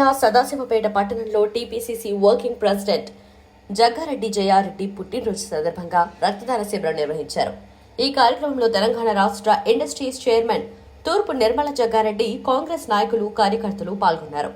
జిల్లా సదాశివపేట పట్టణంలో TPCC working president Jaggareddy Jayareddy పుట్టినరోజు సందర్భంగా రక్తదాన శిబిరం నిర్వహించారు. ఈ కార్యక్రమంలో తెలంగాణ రాష్ట్ర ఇండస్ట్రీస్ చైర్మన్ తూర్పు నిర్మల జగ్గారెడ్డి, కాంగ్రెస్ నాయకులు, కార్యకర్తలు పాల్గొన్నారు.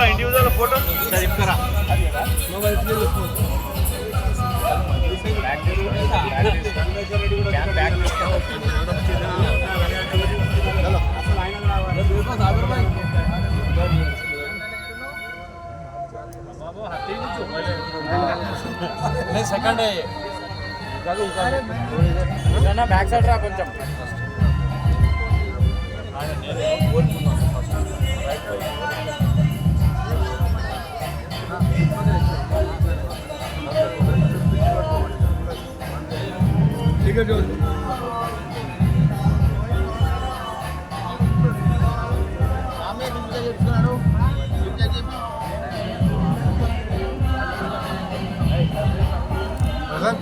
Individual photo second back side रा కొంచెం ठीक है जो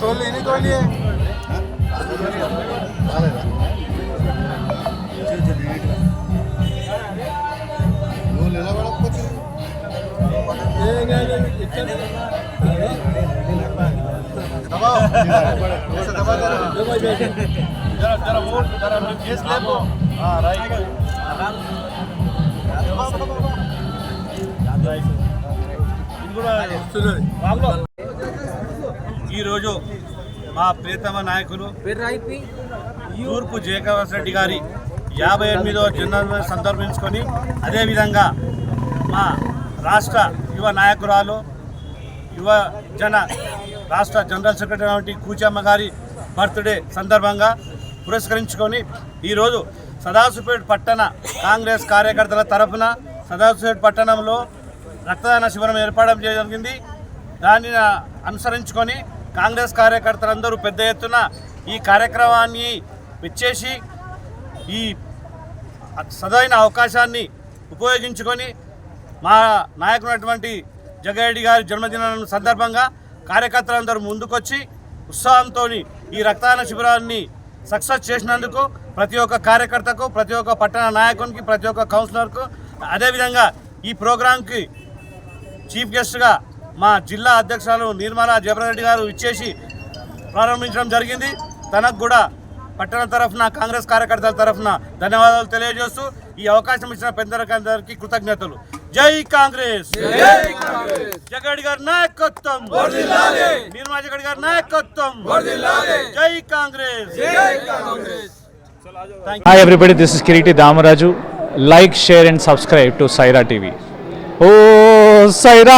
तोलिए नहीं तोलिए ఈరోజు మా ప్రియతమ నాయకులు తూర్పు జయకవసరెడ్డి గారి 58వ జన్మదిన సందర్భించుకొని అదేవిధంగా మా రాష్ట్ర యువ నాయకురాలు యువజన రాష్ట్ర జనరల్ సెక్రటరీ కూచమ్మ గారి బర్త్డే సందర్భంగా పురస్కరించుకొని ఈరోజు సదాశివపేట పట్టణ కాంగ్రెస్ కార్యకర్తల తరఫున సదాశివపేట పట్టణంలో రక్తదాన శిబిరం ఏర్పాటు జరిగింది. దానిని అనుసరించుకొని కాంగ్రెస్ కార్యకర్తలందరూ పెద్ద ఎత్తున ఈ కార్యక్రమాన్ని విచ్చేసి ఈ సదైన అవకాశాన్ని ఉపయోగించుకొని మా నాయకునటువంటి జగ్గారెడ్డి గారి జన్మదినం సందర్భంగా కార్యకర్తలందరూ ముందుకొచ్చి ఉత్సాహంతో ఈ రక్తదాన శిబిరాన్ని సక్సెస్ చేసినందుకు ప్రతి ఒక్క కార్యకర్తకు, ప్రతి ఒక్క పట్టణ నాయకునికి, ప్రతి ఒక్క కౌన్సిలర్కు, అదేవిధంగా ఈ ప్రోగ్రాంకి చీఫ్ గెస్ట్గా మా జిల్లా అధ్యక్షురాలు నిర్మలా జయప్రదరెడ్డి గారు ఇచ్చేసి ప్రారంభించడం జరిగింది. తనకు కూడా పట్టణ తరఫున, కాంగ్రెస్ కార్యకర్తల తరఫున ధన్యవాదాలు తెలియజేస్తూ ఈ అవకాశం ఇచ్చిన పెద్దలందరికీ కృతజ్ఞతలు. జై కాంగ్రెస్, జగ్గారెడ్డి గారి నాయకత్వం, నిర్మలా జగ్గారెడ్డి గారి నాయకత్వం, జై Congress. Hi everybody, this is Kiriti Damaraju. Like, share and subscribe to Saira TV. Oh Saira.